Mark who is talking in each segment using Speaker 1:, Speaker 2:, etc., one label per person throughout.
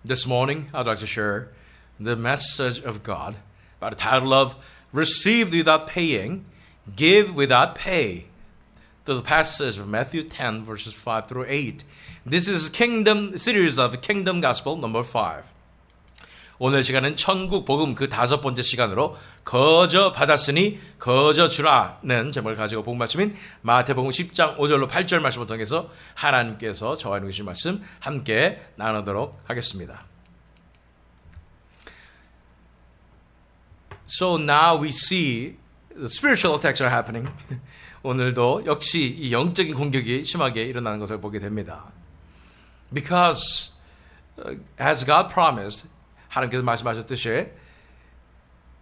Speaker 1: This morning, I'd like to share the message of God by the title of Receive Without Paying, Give Without Pay. The passage of Matthew 10, verses 5 through 8. This is Kingdom series of Kingdom Gospel number 5. 오늘 시간은 천국 복음 그 5번째 시간으로 거저 받았으니 거저 주라는 제목을 가지고 복음 말씀인 마태복음 10장 5절로 8절 말씀을 통해서 하나님께서 저와 주신 말씀 함께 나누도록 하겠습니다. So now we see the spiritual attacks are happening. 오늘도 역시 이 영적인 공격이 심하게 일어나는 것을 보게 됩니다. Because as God promised, 하나님께서 말씀하셨듯이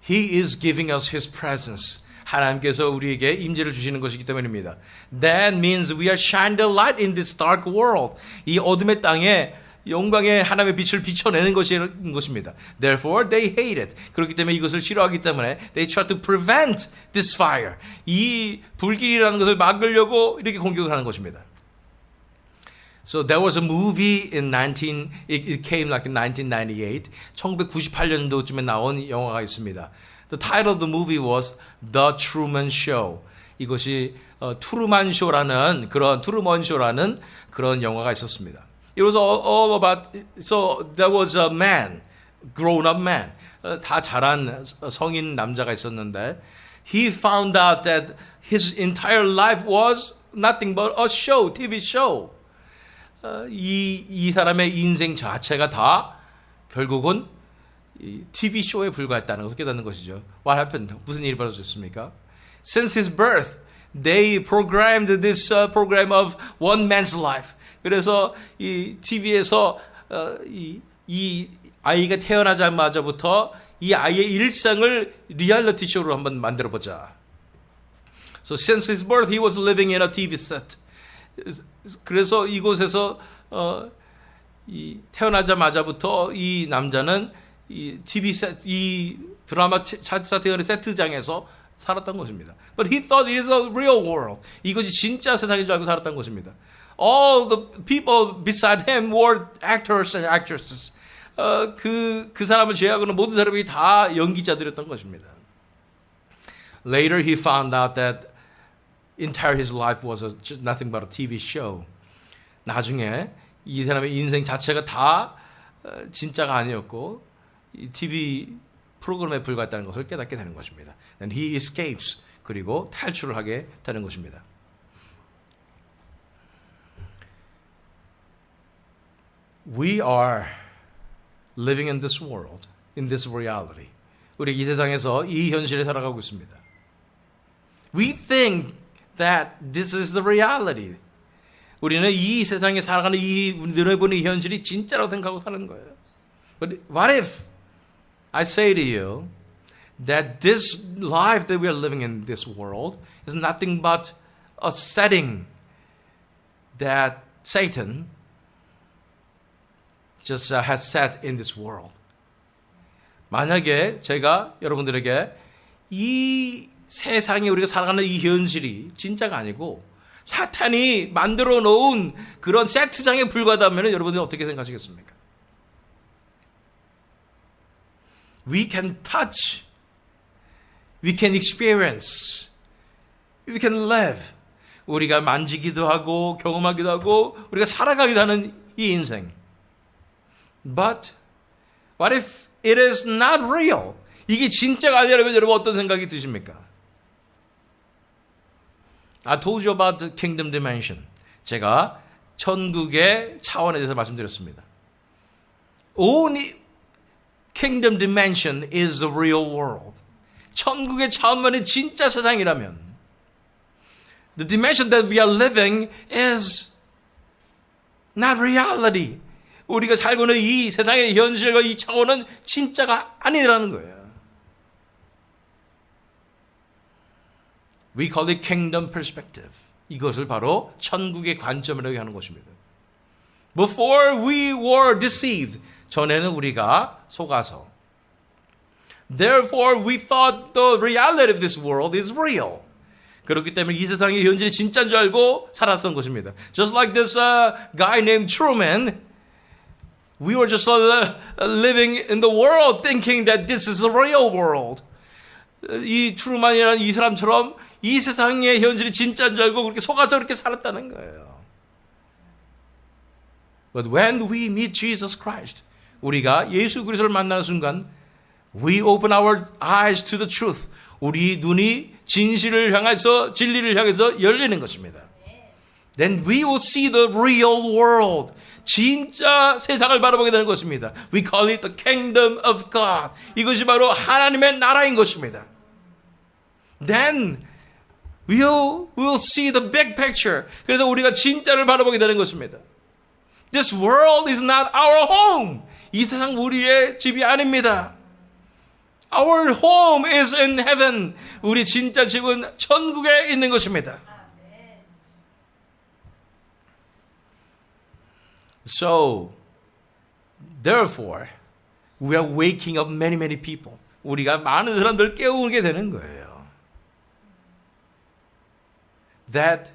Speaker 1: He is giving us His presence. 하나님께서 우리에게 임재를 주시는 것이기 때문입니다. That means we are shine the light in this dark world. 이 어둠의 땅에 영광의 하나님의 빛을 비춰내는 것입니다. Therefore, they hate it. 그렇기 때문에 이것을 싫어하기 때문에 they try to prevent this fire. 이 불길이라는 것을 막으려고 이렇게 공격을 하는 것입니다. So there was a movie in it came like in 1998. 1998년도쯤에 나온 영화가 있습니다. The title of the movie was The Truman Show. 이것이 트루먼 쇼라는 그런 영화가 있었습니다. It was all about, so there was a man, grown-up man, 다 자란 성인 남자가 있었는데 he found out that his entire life was nothing but a show, TV show. 이 사람의 인생 자체가 다 결국은 TV 쇼에 불과했다는 것을 깨닫는 것이죠. What happened? 무슨 일이 벌어졌습니까? Since his birth, they programmed this program of one man's life. 그래서 이 TV에서 이 아이가 태어나자마자부터 이 아이의 일상을 리얼리티 쇼로 한번 만들어 보자. So since his birth, he was living in a TV set. 그래서 이곳에서 이 태어나자마자부터 이 남자는 이 TV 셋, 이 드라마 차트의 세트장에서 살았던 것입니다. But he thought it is a real world. 이것이 진짜 세상인 줄 알고 살았던 것입니다. All the people beside him were actors and actresses. 그 사람을 제외하고는 모든 사람이 다 연기자들이었던 것입니다. Later he found out that entire his life was nothing but a TV show. 나중에 이 사람의 인생 자체가 다 진짜가 아니었고 이 TV 프로그램에 불과했다는 것을 깨닫게 되는 것입니다. And he escapes. 그리고 탈출을 하게 되는 것입니다. We are living in this world, in this reality. 우리 이 세상에서 이 현실에 살아가고 있습니다. We think that this is the reality. 우리는 이 세상에 살아가는 이 눈에 보는 이 현실이 진짜라고 생각하고 사는 거예요. But what if I say to you that this life that we are living in this world is nothing but a setting that Satan just has set in this world. 만약에 제가 여러분들에게 이 세상에 우리가 살아가는 이 현실이 진짜가 아니고 사탄이 만들어 놓은 그런 세트장에 불과하다면 여러분들이 어떻게 생각하시겠습니까? We can touch, we can experience, we can live. 우리가 만지기도 하고 경험하기도 하고 우리가 살아가기도 하는 이 인생. But what if it is not real? 이게 진짜가 아니라면 여러분 어떤 생각이 드십니까? I told you about the kingdom dimension. 제가 천국의 차원에 대해서 말씀드렸습니다. Only kingdom dimension is the real world. 천국의 차원만이 진짜 세상이라면 the dimension that we are living is not reality. 우리가 살고 있는 이 세상의 현실과 이 차원은 진짜가 아니라는 거예요. We call it kingdom perspective. 이것을 바로 천국의 관점이라고 하는 것입니다. Before we were deceived. 전에는 우리가 속아서. Therefore we thought the reality of this world is real. 그렇기 때문에 이 세상의 현실이 진짜인 줄 알고 살았던 것입니다. Just like this guy named Truman. We were just living in the world thinking that this is the real world. 이 트루만이라는 이 사람처럼 이 세상의 현실이 진짜인 줄 알고 그렇게 속아서 그렇게 살았다는 거예요. But when we meet Jesus Christ, 우리가 예수 그리스도를 만나는 순간 we open our eyes to the truth. 우리 눈이 진실을 향해서 진리를 향해서 열리는 것입니다. Then we will see the real world. 진짜 세상을 바라보게 되는 것입니다. We call it the kingdom of God. 이것이 바로 하나님의 나라인 것입니다. Then we'll see the big picture. 그래서 우리가 진짜를 바라보게 되는 것입니다. This world is not our home. 이 세상 우리의 집이 아닙니다. Our home is in heaven. 우리 진짜 집은 천국에 있는 것입니다. So, therefore, we are waking up many people. 우리가 많은 사람들을 깨우게 되는 거예요. That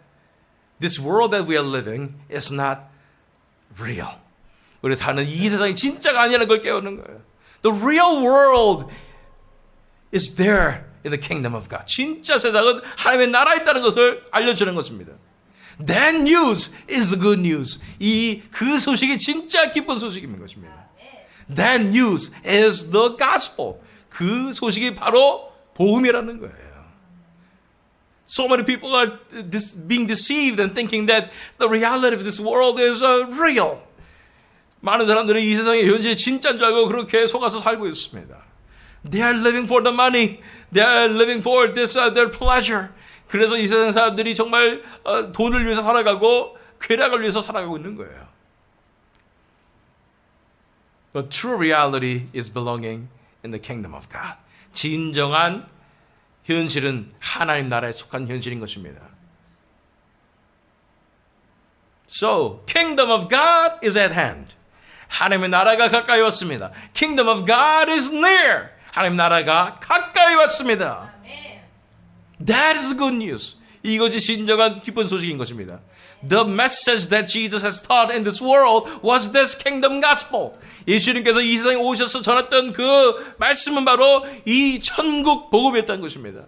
Speaker 1: this world that we are living is not real. 우리 사는 이 세상이 진짜가 아니라는 걸 깨우는 거예요. The real world is there in the kingdom of God. 진짜 세상은 하나님의 나라에 있다는 것을 알려주는 것입니다. That news is the good news. 그 소식이 진짜 기쁜 소식인 것입니다. That news is the gospel. 그 소식이 바로 복음이라는 거예요. So many people are being deceived and thinking that the reality of this world is real. 많은 사람들이 이 세상의 현실이 진짜인 줄 알고 그렇게 속아서 살고 있습니다. They are living for the money. They are living for this their pleasure. 그래서 이 세상 사람들이 정말 돈을 위해서 살아가고 쾌락을 위해서 살아가고 있는 거예요. But true reality is belonging in the kingdom of God. 진정한 현실은 하나님 나라에 속한 현실인 것입니다. So, kingdom of God is at hand. 하나님의 나라가 가까이 왔습니다. Kingdom of God is near. 하나님 나라가 가까이 왔습니다. That is the good news. 이것이 진정한 기쁜 소식인 것입니다. The message that Jesus has taught in this world was this kingdom gospel. 예수님께서 이 세상에 오셔서 전했던 그 말씀은 바로 이 천국 복음이었다는 것입니다.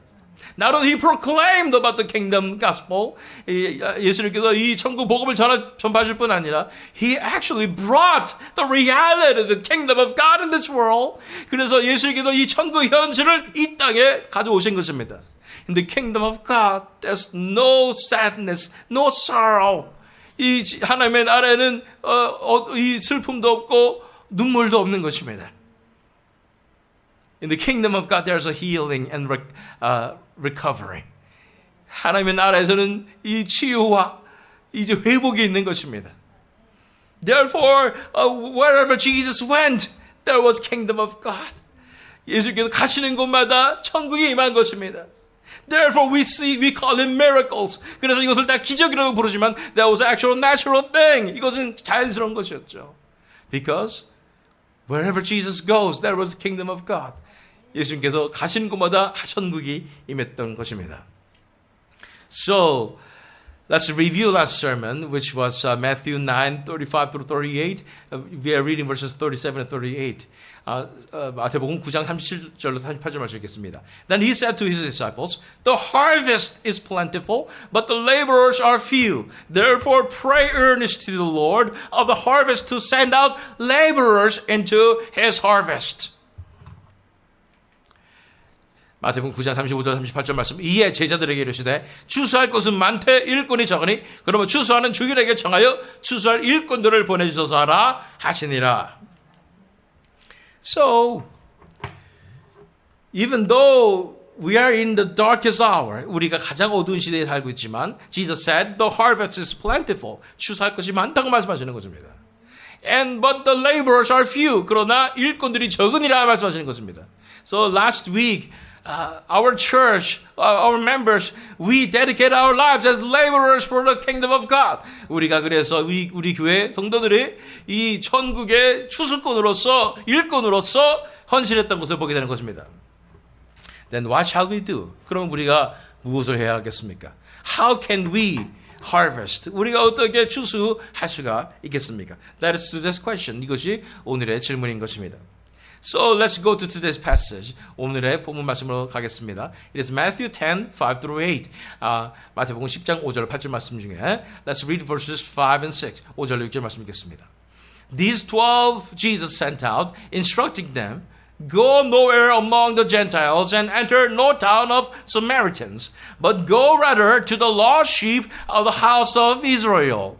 Speaker 1: Not only he proclaimed about the kingdom gospel, 예수님께서 이 천국 복음을 전파하실 뿐 아니라 he actually brought the reality of the kingdom of God in this world. 그래서 예수님께서 이 천국 현실을 이 땅에 가져오신 것입니다. In the kingdom of God, there's no sadness, no sorrow. 이 하나님의 나라에는 이 슬픔도 없고 눈물도 없는 것입니다. In the kingdom of God, there's a healing and recovery. 하나님의 나라에서는 이 치유와 이제 회복이 있는 것입니다. Therefore, wherever Jesus went, there was kingdom of God. 예수께서 가시는 곳마다 천국이 임한 것입니다. Therefore, we call it miracles. 그래서 이것을 다 기적이라고 부르지만 that was actual natural thing. 이것은 자연스러운 것이었죠. Because wherever Jesus goes, there was the kingdom of God. 예수님께서 가신 곳마다 천국이 임했던 것입니다. So, let's review last sermon, which was Matthew 9:35 through 38. We are reading verses 37 and 38. 마태복음 9장 37절로 38절 말씀 읽겠습니다. Then he said to his disciples, The harvest is plentiful, but the laborers are few. Therefore pray earnestly to the Lord of the harvest to send out laborers into his harvest. 마태복음 9장 35절 38절 말씀. 이에 제자들에게 이르시되 추수할 것은 많되 일꾼이 적으니 그러면 추수하는 주일에게 정하여 추수할 일꾼들을 보내주소서 하라 하시니라. So, even though we are in the darkest hour, 우리가 가장 어두운 시대에 살고 있지만 Jesus said the harvest is plentiful. 추수할 것이 많다고 말씀하시는 것입니다. But the laborers are few. 그러나 일꾼들이 적으니라 말씀하시는 것입니다. So last week, our church, our members, we dedicate our lives as laborers for the kingdom of God. 우리가 그래서 우리 교회 성도들이 이 천국의 추수꾼으로서 일꾼으로서 헌신했던 것을 보게 되는 것입니다. Then what shall we do? 그럼 우리가 무엇을 해야 하겠습니까? How can we harvest? 우리가 어떻게 추수할 수가 있겠습니까? That is today's question. 이것이 오늘의 질문인 것입니다. So let's go to today's passage. 오늘의 본문 말씀으로 가겠습니다. It is Matthew 10, 5 through 8. 마태복음 10장 5절 8절 말씀 중에 Let's read verses 5 and 6. 5절 6절 말씀 읽겠습니다. These 12 Jesus sent out, instructing them, Go nowhere among the Gentiles and enter no town of Samaritans, but go rather to the lost sheep of the house of Israel.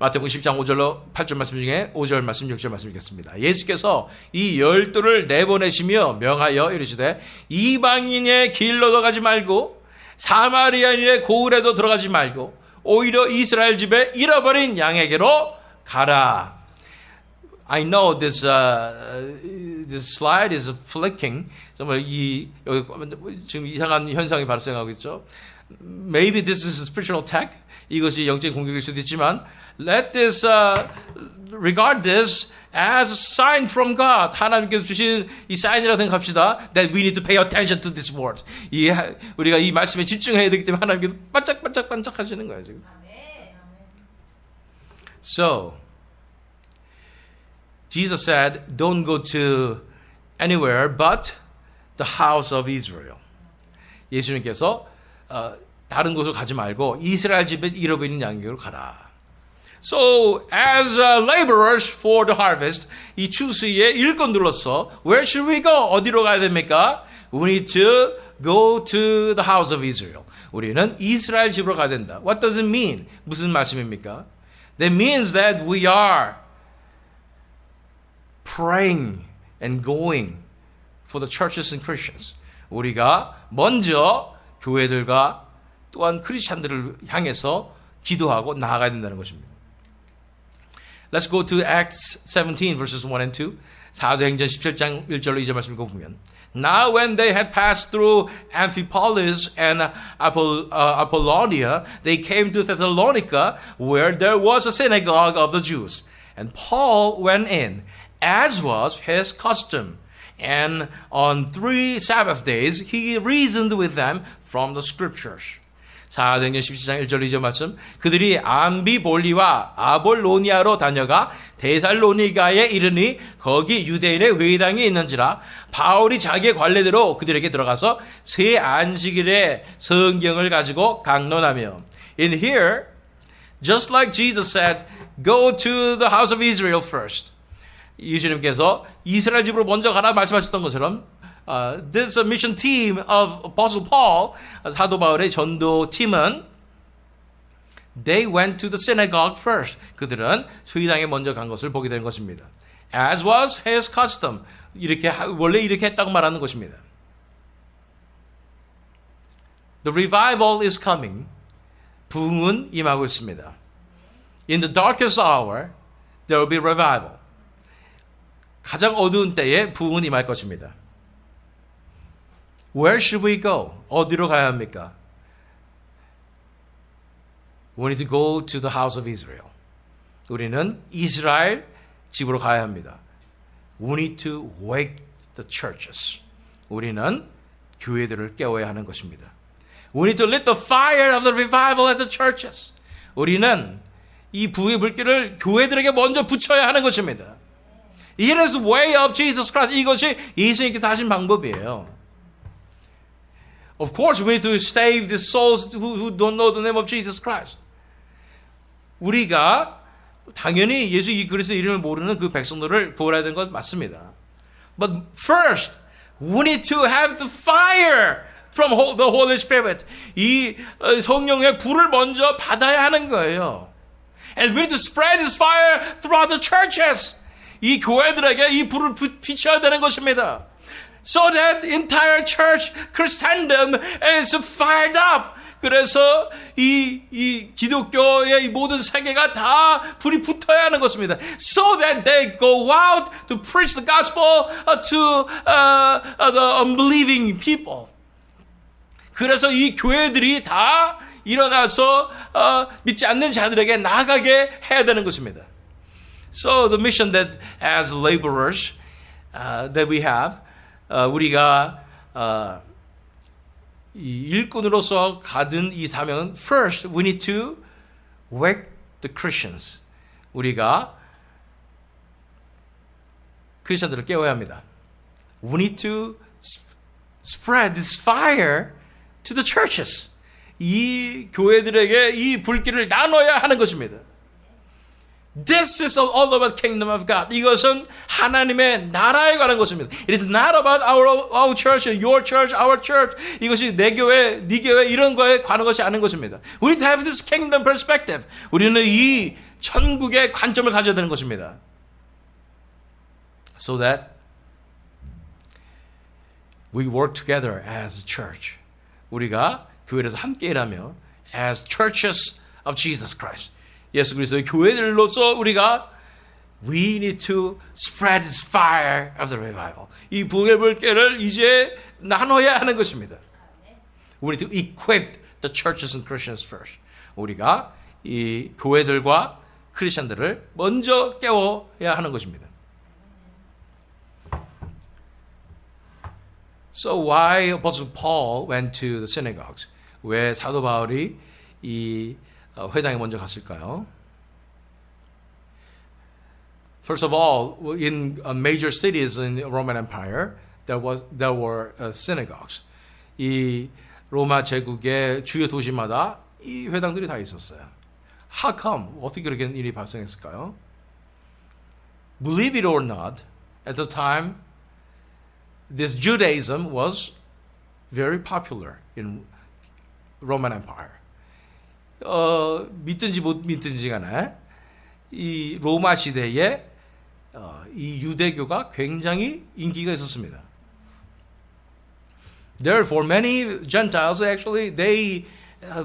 Speaker 1: 마태복음 10장 5절로 8절 말씀 중에 5절 말씀 6절 말씀 읽겠습니다. 예수께서 이 12를 내보내시며 명하여 이르시되 이방인의 길로도 가지 말고 사마리아인의 고을에도 들어가지 말고 오히려 이스라엘 집에 잃어버린 양에게로 가라. I know this slide is flicking. 정말 여기 지금 이상한 현상이 발생하고 있죠. Maybe this is a spiritual attack. 이것이 영적인 공격일 수도 있지만 let this regard this as a sign from God. 하나님께서 주신 이 사인이라고 생각합시다. That we need to pay attention to this word. 우리가 이 말씀에 집중해야 되기 때문에 하나님께서 반짝반짝 하시는 거예요 지금. So Jesus said, "Don't go to anywhere but the house of Israel." 예수님께서 다른 곳을 가지 말고 이스라엘 집에 잃어버린 양에게로 가라. So, as laborers for the harvest, 이 추수의 일꾼들로서 where should we go? 어디로 가야 됩니까? We need to go to the house of Israel. 우리는 이스라엘 집으로 가야 된다. What does it mean? 무슨 말씀입니까? That means that we are praying and going for the churches and Christians. 우리가 먼저 교회들과 또한 크리스찬들을 향해서 기도하고 나아가야 된다는 것입니다. Let's go to Acts 17 verses 1 and 2. 사도행전 17장 1절로 2절 말씀 읽어보면 Now when they had passed through Amphipolis and Apollonia, they came to Thessalonica, where there was a synagogue of the Jews. And Paul went in, as was his custom. And on 3 Sabbath days, he reasoned with them from the scriptures. 사도행전 17장 1절 2절 말씀. 그들이 암비볼리와 아볼로니아로 다녀가 데살로니가에 이르니 거기 유대인의 회당이 있는지라 바울이 자기의 관례대로 그들에게 들어가서 세 안식일에 성경을 가지고 강론하며. In here, just like Jesus said, go to the house of Israel first. 예수님께서 이스라엘 집으로 먼저 가라 말씀하셨던 것처럼 this mission team of Apostle Paul, 사도 바울의 전도 팀은 they went to the synagogue first. 그들은 회당에 먼저 간 것을 보게 되는 것입니다. As was his custom. 원래 이렇게 했다고 말하는 것입니다. The revival is coming. 부흥은 임하고 있습니다. In the darkest hour, there will be revival. 가장 어두운 때에 부흥은 임할 것입니다. Where should we go? 어디로 가야 합니까? We need to go to the house of Israel. 우리는 이스라엘 집으로 가야 합니다. We need to wake the churches. 우리는 교회들을 깨워야 하는 것입니다. We need to lit the fire of the revival at the churches. 우리는 이 부의 불길을 교회들에게 먼저 붙여야 하는 것입니다. It is the way of Jesus Christ. 이것이 예수님께서 하신 방법이에요. Of course, we need to save the souls who don't know the name of Jesus Christ. 우리가 당연히 예수 그리스도의 이름을 모르는 그 백성들을 구원해야 되는 것 맞습니다. But first, we need to have the fire from the Holy Spirit. 이 성령의 불을 먼저 받아야 하는 거예요. And we need to spread this fire throughout the churches. 이 교회들에게 이 불을 비춰야 되는 것입니다. So that entire church Christendom is fired up. 그래서 이 기독교의 이 모든 세계가 다 불이 붙어야 하는 것입니다. So that they go out to preach the gospel to the unbelieving people. 그래서 이 교회들이 다 일어나서 믿지 않는 자들에게 나아가게 해야 되는 것입니다. So the mission that as laborers that we have, 우리가 이 일꾼으로서 가진 이 사명은 first we need to wake the Christians. 우리가 크리스천들을 깨워야 합니다. We need to spread this fire to the churches. 이 교회들에게 이 불길을 나눠야 하는 것입니다. This is all about kingdom of God. 이것은 하나님의 나라에 관한 것입니다. It is not about our church, your church, our church. 이것이 내 교회, 네 교회 이런 거에 관한 것이 아닌 것입니다. We need to have this kingdom perspective. 우리는 이 천국의 관점을 가져야 되는 것입니다. So that we work together as a church. 우리가 교회에서 함께 일하며 as churches of Jesus Christ. 예수 그리스도의 교회들로서 우리가 we need to spread this fire of the revival. 이 부흥의 불길을 이제 나눠야 하는 것입니다. We need to equip the churches and Christians first. 우리가 이 교회들과 크리스천들을 먼저 깨워야 하는 것입니다. So why Apostle Paul went to the synagogues? 왜 사도 바울이 이 회당에 먼저 갔을까요? First of all, in major cities in the Roman Empire, there were synagogues. 이 로마 제국의 주요 도시마다 이 회당들이 다 있었어요. How come? 어떻게 그렇게 일이 발생했을까요? Believe it or not, at the time, this Judaism was very popular in Roman Empire. 믿든지 못 믿든지 간에 이 로마 시대에 이 유대교가 굉장히 인기가 있었습니다. Therefore, many Gentiles actually they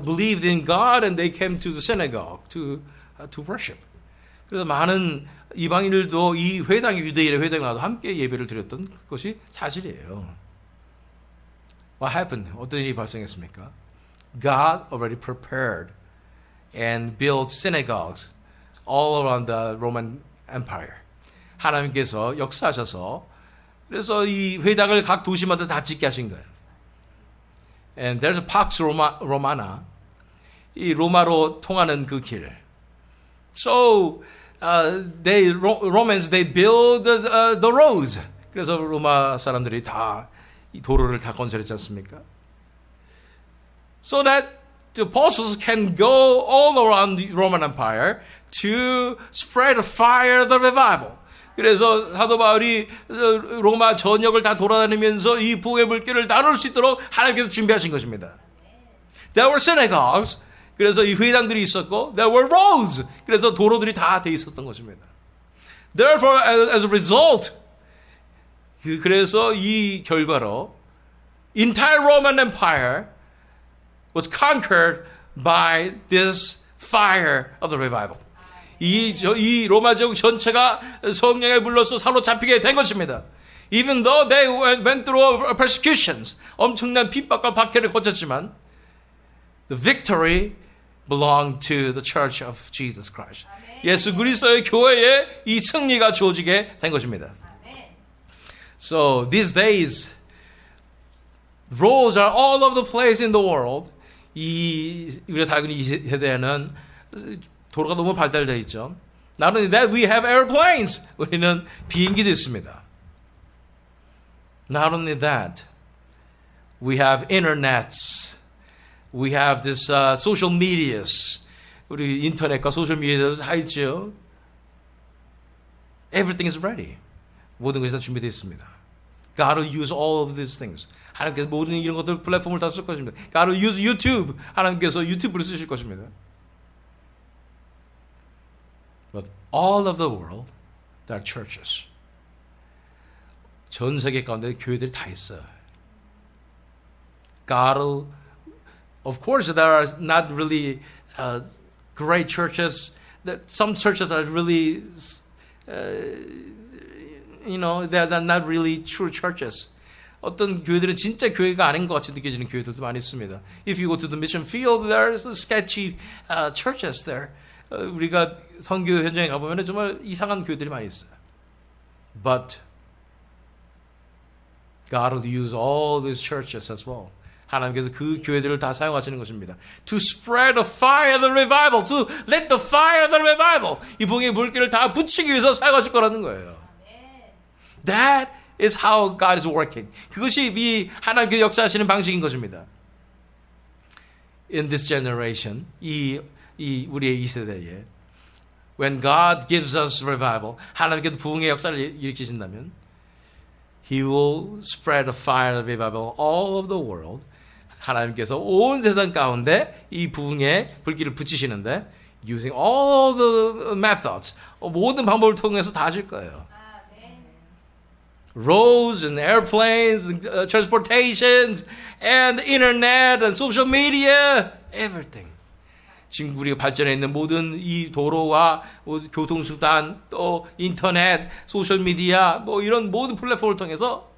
Speaker 1: believed in God and they came to the synagogue to worship. 그래서 많은 이방인들도 이 회당에 유대인의 회당에 와서 함께 예배를 드렸던 것이 사실이에요. What happened? 어떤 일이 발생했습니까? God already prepared and built synagogues all around the Roman Empire. 하나님께서 역사하셔서 그래서 이 회당을 각 도시마다 다 짓게 하신 거예요. And there's a Pax Romana. 이 로마로 통하는 그 길. So Romans they build the roads. 그래서 로마 사람들이 다 이 도로를 다 건설했지 않습니까? So that the apostles can go all around the Roman Empire to spread the fire of the revival. 그래서 사도 바울이 로마 전역을 다 돌아다니면서 이 부흥의 불길을 나눌 수 있도록 하나님께서 준비하신 것입니다. There were synagogues. 그래서 이 회당들이 있었고, there were roads. 그래서 도로들이 다 돼 있었던 것입니다. Therefore, as a result, 그래서 이 결과로 entire Roman Empire was conquered by this fire of the revival. 이 로마 제국 전체가 성령의 불로서 사로잡히게 된 것입니다. Even though they went through persecutions, 엄청난 핍박과 박해를 거쳤지만, the victory belonged to the Church of Jesus Christ. 예수 그리스도의 교회에 이 승리가 주어지게 된 것입니다. So these days, roads are all over the place in the world. 우리가 살고 있는 이 세대에는 도로가 너무 발달되어 있죠. Not only that, we have airplanes. 우리는 비행기도 있습니다. Not only that, we have internets. We have this social medias. 우리 인터넷과 소셜 미디어도 다 있죠. Everything is ready. 모든 것이 다 준비되어 있습니다. God will use all of these things. 하나님께서 모든 이런 것들 플랫폼을 다 쓸 것입니다. God will use YouTube. 하나님께서 유튜브를 쓰실 것입니다. But all of the world, there are churches. 전 세계 가운데 교회들이 다 있어요. God will, of course, there are not really great churches. Some churches are really, they're not really true churches. 어떤 교회들은 진짜 교회가 아닌 것 같이 느껴지는 교회들도 많이 있습니다. If you go to the mission field, there are sketchy churches there. 우리가 선교 현장에 가보면 정말 이상한 교회들이 많이 있어요. But God will use all these churches as well. 하나님께서 그 교회들을 다 사용하시는 것입니다. To spread the fire of the revival, to let the fire of the revival. 이 부흥의 물기를 다 붙이기 위해서 사용하실 거라는 거예요. That is how God is working. 그것이 이 하나님께서 역사하시는 방식인 것입니다. In this generation, 우리의 이 세대에 when God gives us revival, 하나님께서 부흥의 역사를 일으키신다면 He will spread the fire of revival all over the world. 하나님께서 온 세상 가운데 이 부흥의 불길을 붙이시는데 using all the methods, 모든 방법을 통해서 다 하실 거예요. Roads and airplanes and transportations and internet and social media, everything. 지금 우리가 발전해 있는 모든 이 도로와 교통수단, 또 인터넷, 소셜미디어, 뭐 이런 모든 플랫폼을 통해서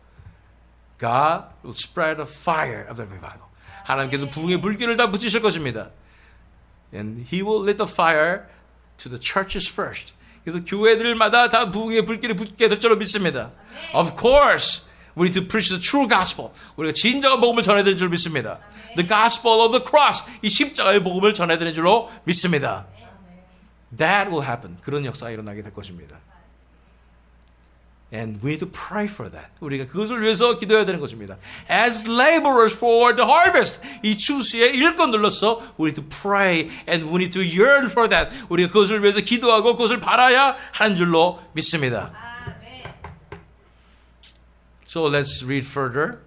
Speaker 1: God will spread the fire of the revival. 하나님께서 부흥의 불길을 다 붙이실 것입니다. And He will lit the fire to the churches first. 그래서 교회들마다 다 부흥의 불길이 붙게 될 줄로 믿습니다. Of course, we need to preach the true gospel. 우리가 진정한 복음을 전해드릴 줄 믿습니다. The gospel of the cross. 이 십자가의 복음을 전해드리는 줄로 믿습니다. That will happen. 그런 역사가 일어나게 될 것입니다. And we need to pray for that. 우리가 그것을 위해서 기도해야 되는 것입니다. As laborers for the harvest. 이 추수의 일꾼들로서 we need to pray and we need to yearn for that. 우리가 그것을 위해서 기도하고 그것을 바라야 하는 줄로 믿습니다. So let's read further.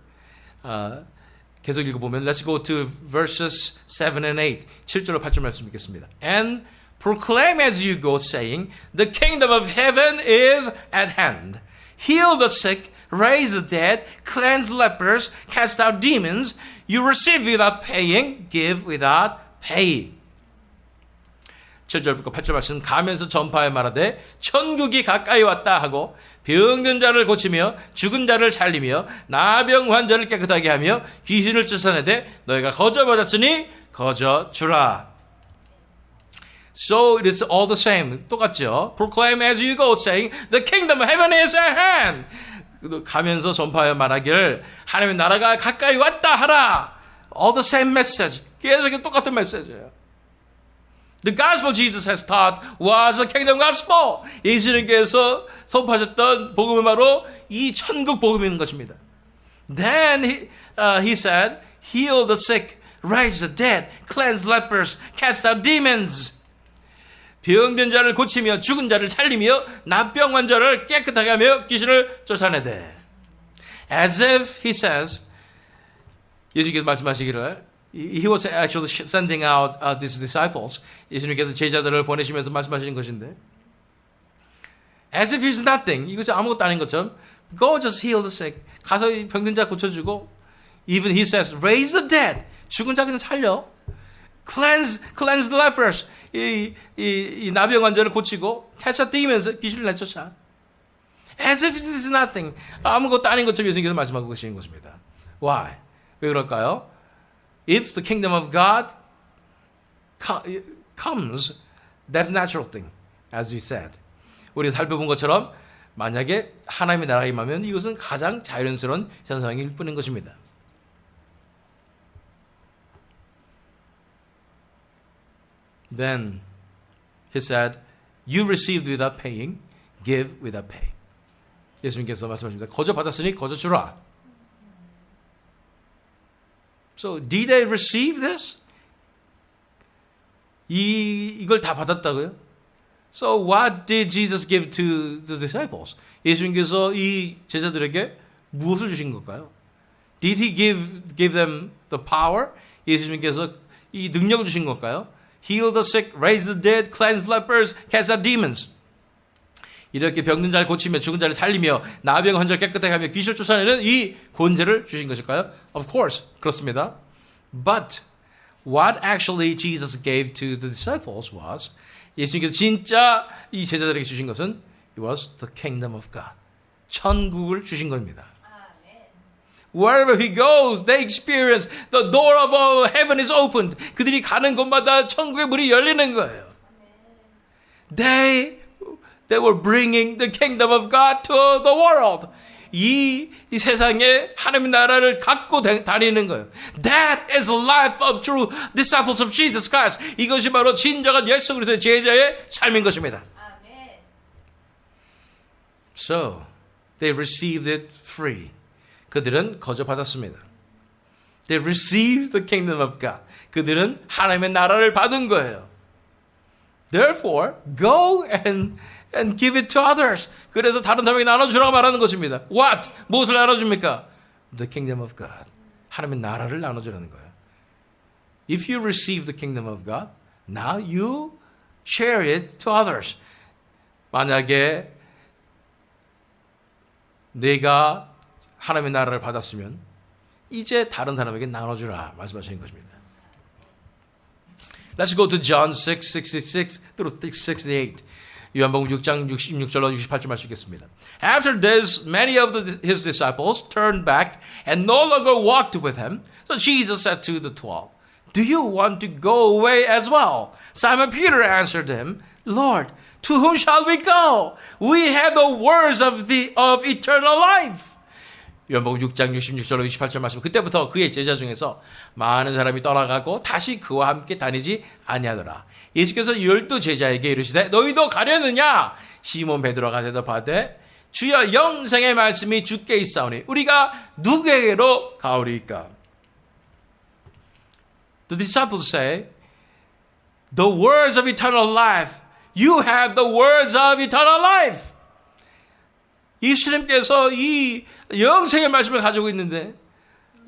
Speaker 1: 계속 읽어보면 Let's go to verses 7 and 8. 7절로 8절 말씀 읽겠습니다. And proclaim as you go, saying, The kingdom of heaven is at hand. Heal the sick, raise the dead, cleanse lepers, cast out demons. You receive without paying, give without pay. 7절부터 8절 말씀 가면서 전파해 말하되 천국이 가까이 왔다 하고 병든 자를 고치며 죽은 자를 살리며 나병 환자를 깨끗하게 하며 귀신을 쫓아내되 너희가 거저 받았으니 거저 주라. So it is all the same. 똑같죠. Proclaim as you go, saying, The kingdom of heaven is at hand. 가면서 전파하여 말하기를 하나님의 나라가 가까이 왔다 하라. All the same message. 계속 똑같은 메시지예요. The gospel Jesus has taught was the kingdom gospel. 예수님께서 선포하셨던 복음은 바로 이 천국 복음인 것입니다. Then he said, Heal the sick, raise the dead, cleanse lepers, cast out demons. 병든 자를 고치며 죽은 자를 살리며 나병 환자를 깨끗하게 하며 귀신을 쫓아내되. As if he says, 예수님께서 말씀하시기를 He was actually sending out these disciples. 예수님께서 제자들을 보내시면서 말씀하시는 것인데 As if it's nothing. 이것이 아무것도 아닌 것처럼 Go just heal the sick. 가서 병든 자 고쳐주고 Even he says raise the dead. 죽은 자 그냥 살려. Cleanse the lepers. 이 나병 환자를 고치고 cast out demons. 귀신을 내쫓아. As if it is nothing. 아무것도 아닌 것처럼 예수님께서 말씀하고 계시는 것입니다. Why? 왜 그럴까요? If the kingdom of God comes, that's a natural thing, as we said. 우리가 살펴본 것처럼 만약에 하나님의 나라가 임하면 이것은 가장 자연스러운 현상일 뿐인 것입니다. Then he said, You received without paying, give without pay. 예수님께서 말씀하십니다. 거저 받았으니 거저 주라. So did they receive this? 이걸 다 받았다고요? So what did Jesus give to the disciples? 예수님께서 이 제자들에게 무엇을 주신 걸까요? Did he give them the power? 예수님께서 이 능력을 주신 걸까요? Heal the sick, raise the dead, cleanse lepers, cast out demons. 이렇게 병든 자를 고치며 죽은 자를 살리며 나병 환자를 깨끗하게 하며 귀신을 쫓아내는 이 권세를 주신 것일까요? Of course, 그렇습니다. But what actually Jesus gave to the disciples was 예수님께서 진짜 이 제자들에게 주신 것은 it was the kingdom of God. 천국을 주신 겁니다. Wherever he goes, they experience the door of heaven is opened. 그들이 가는 곳마다 천국의 문이 열리는 거예요. They were bringing the kingdom of God to the world. 이 세상에 하나님의 나라를 갖고 다니는 거예요. That is the life of true disciples of Jesus Christ. 이것이 바로 진정한 예수 그리스도의 제자의 삶인 것입니다. So, they received it free. 그들은 거저 받았습니다. They received the kingdom of God. 그들은 하나님의 나라를 받은 거예요. Therefore, go and give it to others. 그래서 다른 사람에게 나눠주라고 말하는 것입니다. What? 무엇을 나눠줍니까? The kingdom of God. 하나님의 나라를 나눠주라는 거예요. If you receive the kingdom of God, now you share it to others. 만약에 내가 하나님의 나라를 받았으면 이제 다른 사람에게 나눠주라 말씀하시는 것입니다. Let's go to John 6:66 through 68. 요한복음 6장 66절로 68절 말씀 읽겠습니다. After this, many of his disciples turned back and no longer walked with him. So Jesus said to the 12, Do you want to go away as well? Simon Peter answered him, Lord, to whom shall we go? We have the words of eternal life. 요한복음 6장 66절로 28절 말씀. 그때부터 그의 제자 중에서 많은 사람이 떠나가고 다시 그와 함께 다니지 아니하더라. 예수께서 12 제자에게 이르시되 너희도 가려느냐? 시몬 베드로가 대답하되 주여 영생의 말씀이 주께 있사오니 우리가 누구에게로 가오리이까? The disciples say, the words of eternal life. You have the words of eternal life. 예수님께서 이 영생의 말씀을 가지고 있는데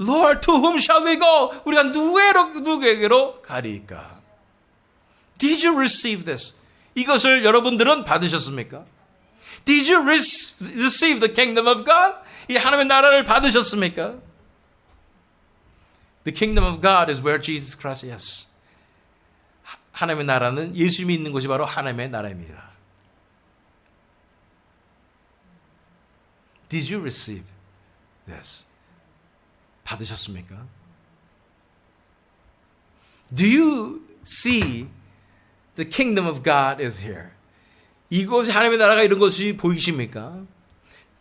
Speaker 1: Lord, to whom shall we go? 우리가 누구에게로 가리이까? Did you receive this? 이것을 여러분들은 받으셨습니까? Did you receive the kingdom of God? 이 하나님의 나라를 받으셨습니까? The kingdom of God is where Jesus Christ is. 하나님의 나라는 예수님이 있는 곳이 바로 하나님의 나라입니다. Did you receive this? 받으셨습니까? Do you see the kingdom of God is here? 이곳이 하나님의 나라가 이런 것이 보이십니까?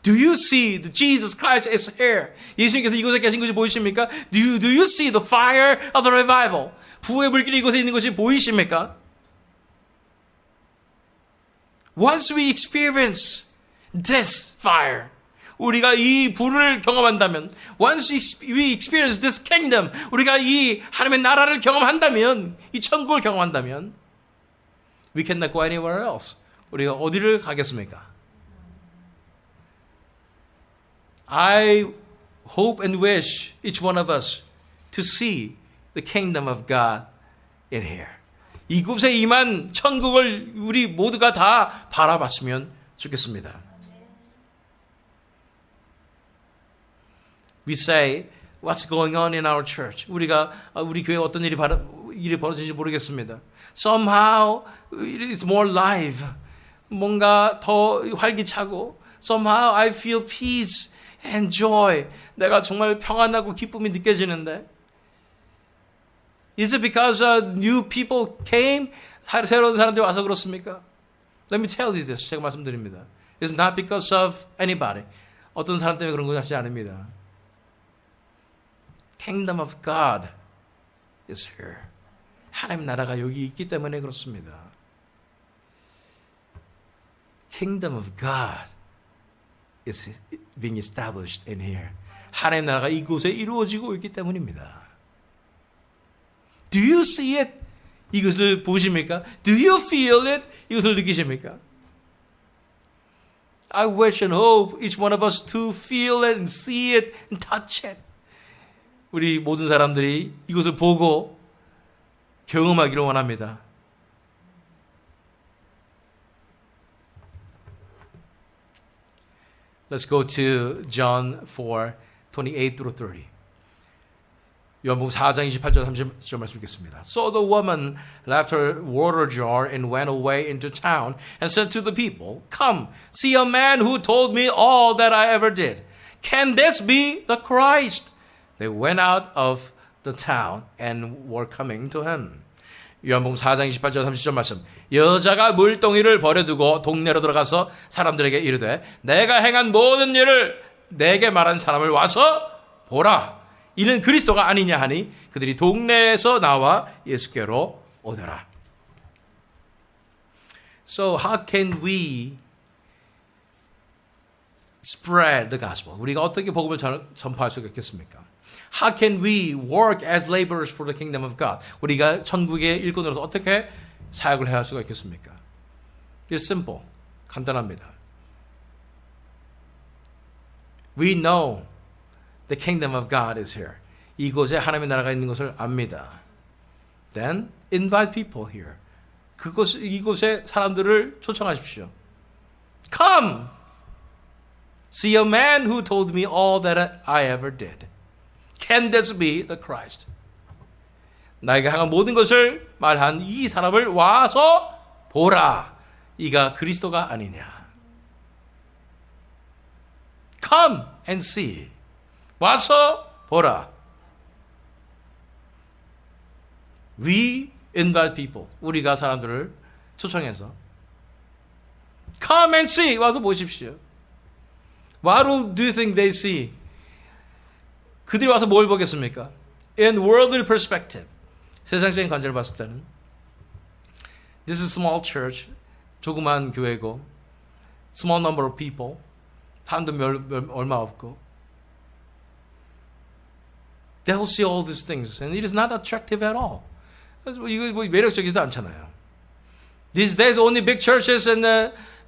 Speaker 1: Do you see that Jesus Christ is here? 예수님께서 이곳에 계신 것이 보이십니까? Do you see the fire of the revival? 부의 불길이 이곳에 있는 것이 보이십니까? Once we experience this fire, 우리가 이 불을 경험한다면, once we experience this kingdom, 우리가 이 하나님의 나라를 경험한다면, 이 천국을 경험한다면, we cannot go anywhere else. 우리가 어디를 가겠습니까? I hope and wish each one of us to see the kingdom of God in here. 이곳에 임한 천국을 우리 모두가 다 바라봤으면 좋겠습니다. We say, what's going on in our church? 우리 교회에 어떤 일이 벌어지는지 모르겠습니다. Somehow it's more live. 뭔가 더 활기차고 somehow I feel peace and joy. 내가 정말 평안하고 기쁨이 느껴지는데 Is it because new people came? 새로운 사람들이 와서 그렇습니까? Let me tell you this. 제가 말씀드립니다. It's not because of anybody. 어떤 사람 때문에 그런 것이 아닙니다. Kingdom of God is here. 하나님 나라가 여기 있기 때문에 그렇습니다. Kingdom of God is being established in here. 하나님 나라가 이곳에 이루어지고 있기 때문입니다. Do you see it? 이것을 보십니까? Do you feel it? 이것을 느끼십니까? I wish and hope each one of us to feel it and see it and touch it. 우리 모든 사람들이 이것을 보고 경험하기를 원합니다. Let's go to John 4:28 through 30. 요한복음 4장 28절 30절 말씀 읽겠습니다. So the woman left her water jar and went away into town and said to the people, Come, see a man who told me all that I ever did. Can this be the Christ? They went out of the town and were coming to him. 요한복음 4장 28절 30절 말씀. 여자가 물동이를 버려두고 동네로 들어가서 사람들에게 이르되 내가 행한 모든 일을 내게 말한 사람을 와서 보라. 이는 그리스도가 아니냐 하니 그들이 동네에서 나와 예수께로 오더라. So how can we spread the gospel? 우리가 어떻게 복음을 전파할 수가 있겠습니까? How can we work as laborers for the kingdom of God? 우리가 천국의 일꾼으로서 어떻게 사역을 해야 할 수가 있겠습니까? It's simple. 간단합니다. We know the kingdom of God is here. 이곳에 하나님의 나라가 있는 것을 압니다. Then invite people here. 이곳에 사람들을 초청하십시오. Come! See a man who told me all that I ever did. Can this be the Christ? 나에게 향한 모든 것을 말한 이 사람을 와서 보라. 이가 그리스도가 아니냐. Come and see. 와서 보라. We invite people. 우리가 사람들을 초청해서 Come and see. 와서 보십시오. What do you think they see? 그들이 와서 뭘 보겠습니까? In worldly perspective. 세상적인 관점을 봤을 때는 This is a small church. 조그만 교회고 Small number of people. 사람도 얼마 없고 They will see all these things and it is not attractive at all. 이거 뭐 매력적이지도 않잖아요. These days only big churches and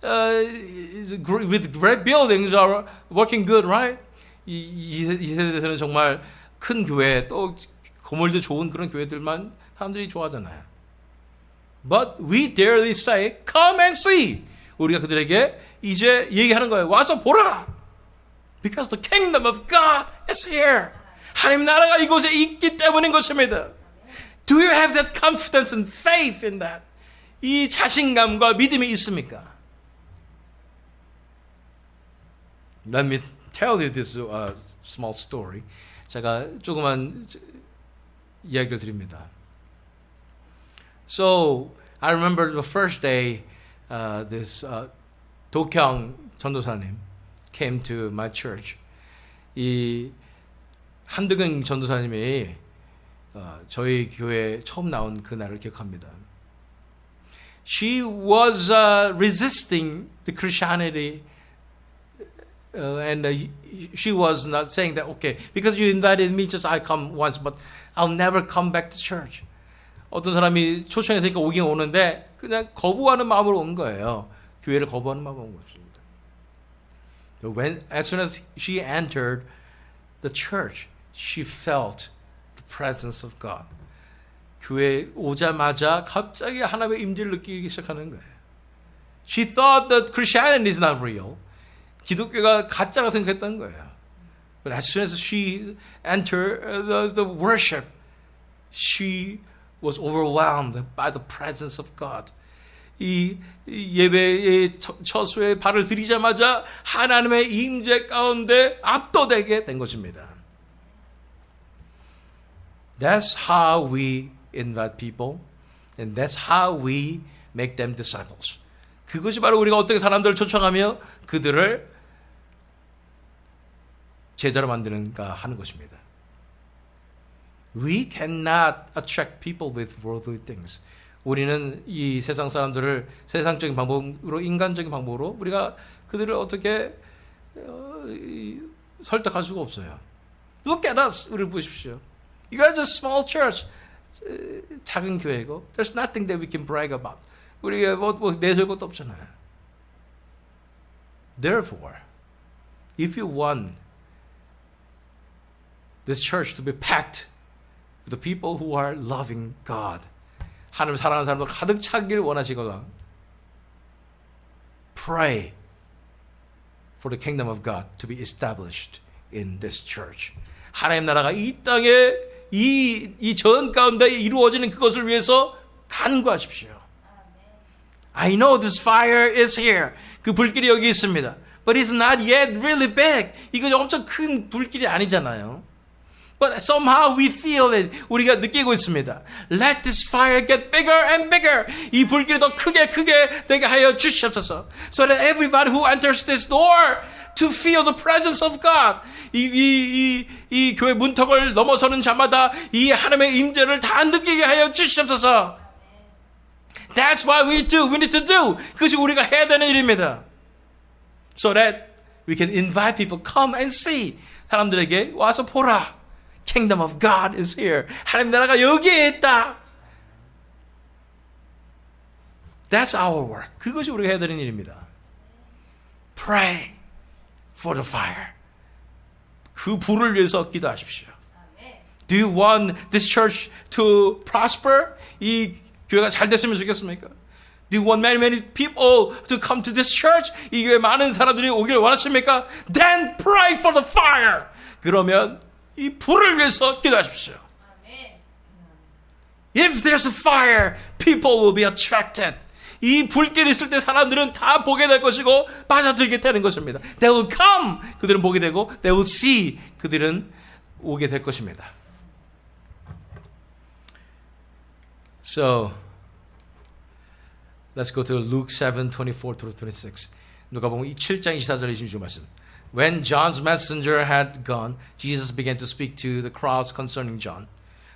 Speaker 1: with great buildings are working good, right? 이 세대에서는 정말 큰 교회 또 건물도 좋은 그런 교회들만 사람들이 좋아하잖아요. But we daily say, come and see. 우리가 그들에게 이제 얘기하는 거예요. 와서 보라. Because the kingdom of God is here. 하나님 나라가 이곳에 있기 때문인 것입니다. Do you have that confidence and faith in that? 이 자신감과 믿음이 있습니까? Let me tell you this small story. 제가 조그만 이야기를 드립니다. So I remember the first day this 도경 전도사님 came to my church. 이 한두경 전도사님이 저희 교회에 처음 나온 그날을 기억합니다. She was resisting the Christianity and she was not saying that, okay, because you invited me, just I come once, but I'll never come back to church. 어떤 사람이 초청했으니까 오긴 오는데 그냥 거부하는 마음으로 온 거예요. 교회를 거부하는 마음으로 온 것입니다. As soon as she entered the church, she felt the presence of God. 교회에 오자마자 갑자기 하나님의 임재를 느끼기 시작하는 거예요. She thought that Christianity is not real. 기독교가 가짜라고 생각했던 거예요. But as soon as she entered the worship, she was overwhelmed by the presence of God. 이 예배의 처소에 발을 들이자마자 하나님의 임재 가운데 압도되게 된 것입니다. That's how we invite people, and that's how we make them disciples. 그것이 바로 우리가 어떻게 사람들을 초청하며 그들을 제자로 만드는가 하는 것입니다. We cannot attract people with worldly things. 우리는 이 세상 사람들을 세상적인 방법으로, 인간적인 방법으로 우리가 그들을 어떻게 설득할 수가 없어요. Look at us. 우리를 보십시오. You guys are a small church. 작은 교회고 there's nothing that we can brag about. 우리가 뭐 내세울 것도 없잖아요. Therefore, if you want this church to be packed with the people who are loving God, 하나님을 사랑하는 사람들 가득 차기를 원하시거나 pray for the kingdom of God to be established in this church. 하나님 나라가 이 땅에 이 전 가운데 이루어지는 그것을 위해서 간구하십시오. I know this fire is here. 그 불길이 여기 있습니다. But it's not yet really big. 이거 엄청 큰 불길이 아니잖아요. But somehow we feel it. 우리가 느끼고 있습니다. Let this fire get bigger and bigger. 이 불길이 더 크게 되게 하여 주시옵소서. So that everybody who enters this door to feel the presence of God. 이 교회 문턱을 넘어서는 자마다 이 하나님의 임재를 다 느끼게 하여 주시옵소서. That's what we need to do. 그것이 우리가 해야 되는 일입니다. So that we can invite people, come and see. 사람들에게 와서 보라. Kingdom of God is here. 하나님 나라가 여기에 있다. That's our work. 그것이 우리가 해야 되는 일입니다. Pray for the fire. 그 불을 위해서 기도하십시오. Do you want this church to prosper? 이 교회가 잘 됐으면 좋겠습니까? Do you want many people to come to this church? 이 교회에 많은 사람들이 오기를 원하십니까? Then pray for the fire. 그러면 이 불을 위해서 기도하십시오. If there's a fire, people will be attracted. 이 불길이 있을 때 사람들은 다 보게 될 것이고 빠져들게 되는 것입니다. They will come. 그들은 보게 되고 they will see. 그들은 오게 될 것입니다. So, let's go to Luke 7:24-26. 누가복음 7장 24절에 26절 말씀. When John's messenger had gone, Jesus began to speak to the crowds concerning John.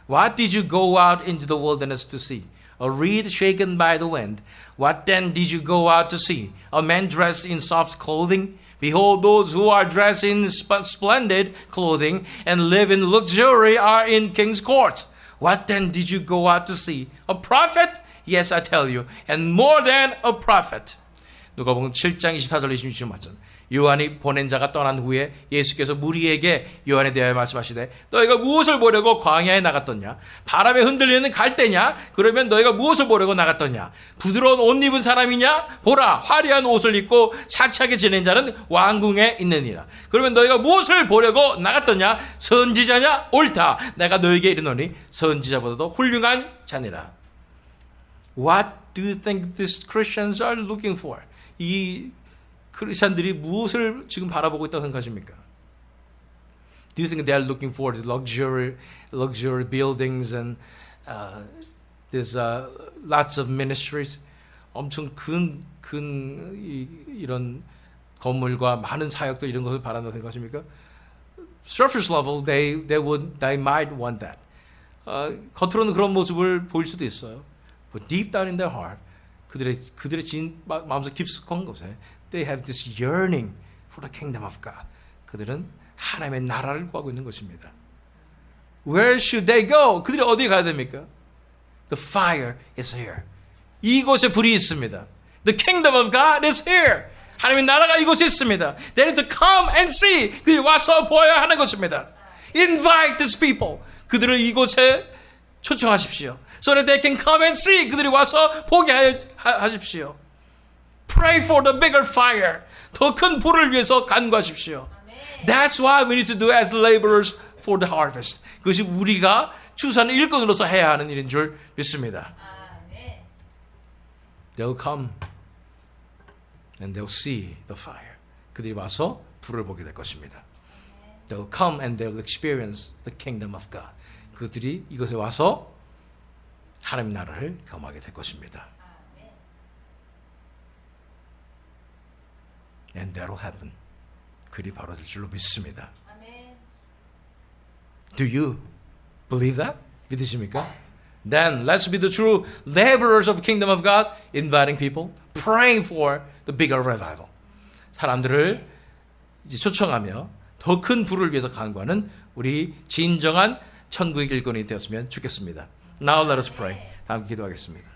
Speaker 1: What did you go out into the wilderness to see? A reed shaken by the wind. What then did you go out to see? A man dressed in soft clothing? Behold, those who are dressed in splendid clothing and live in luxury are in king's court. What then did you go out to see? A prophet? Yes, I tell you, and more than a prophet. 누가복음 7장 24절 26절 말씀. 요한이 보낸 자가 떠난 후에 예수께서 무리에게 요한에 대하여 말씀하시되 너희가 무엇을 보려고 광야에 나갔더냐? 바람에 흔들리는 갈대냐? 그러면 너희가 무엇을 보려고 나갔더냐? 부드러운 옷 입은 사람이냐? 보라, 화려한 옷을 입고 차차게 지낸 자는 왕궁에 있느니라. 그러면 너희가 무엇을 보려고 나갔더냐? 선지자냐? 옳다. 내가 너희에게 이르노니 선지자보다도 훌륭한 자니라. What do you think these Christians are looking for? 이 크리스천들이 무엇을 지금 바라보고 있다고 생각하십니까? Do you think they are looking for the luxury buildings and there's lots of ministries? 엄청 이런 건물과 많은 사역들 이런 것을 바란다고 생각하십니까? Surface level, they might want that. 겉으로는 그런 모습을 보일 수도 있어요. But deep down in their heart, 그들의 마음속 깊숙한 곳에 they have this yearning for the kingdom of God. 그들은 하나님의 나라를 구하고 있는 것입니다. Where should they go? 그들이 어디에 가야 됩니까? The fire is here. 이곳에 불이 있습니다. The kingdom of God is here. 하나님의 나라가 이곳에 있습니다. They need to come and see. 그들이 와서 보아야 하는 것입니다. Invite these people. 그들을 이곳에 초청하십시오. So that they can come and see. 그들이 와서 보게 하십시오. Pray for the bigger fire. 더 큰 불을 위해서 간구하십시오. That's what we need to do as laborers for the harvest. 그것이 우리가 추수하는 일꾼으로서 해야 하는 일인 줄 믿습니다. They'll come and they'll see the fire. 그들이 와서 불을 보게 될 것입니다. They'll come and they'll experience the kingdom of God. 그들이 이곳에 와서 하나님 나라를 경험하게 될 것입니다. And that'll happen. 그리 바로 될 줄로 믿습니다. Do you believe that? 믿으십니까? Then let's be the true laborers of the kingdom of God, inviting people, praying for the bigger revival. 사람들을 이제 초청하며 더 큰 불을 위해서 간구하는 우리 진정한 천국의 일꾼이 되었으면 좋겠습니다. Now let us pray. 다음 기도하겠습니다.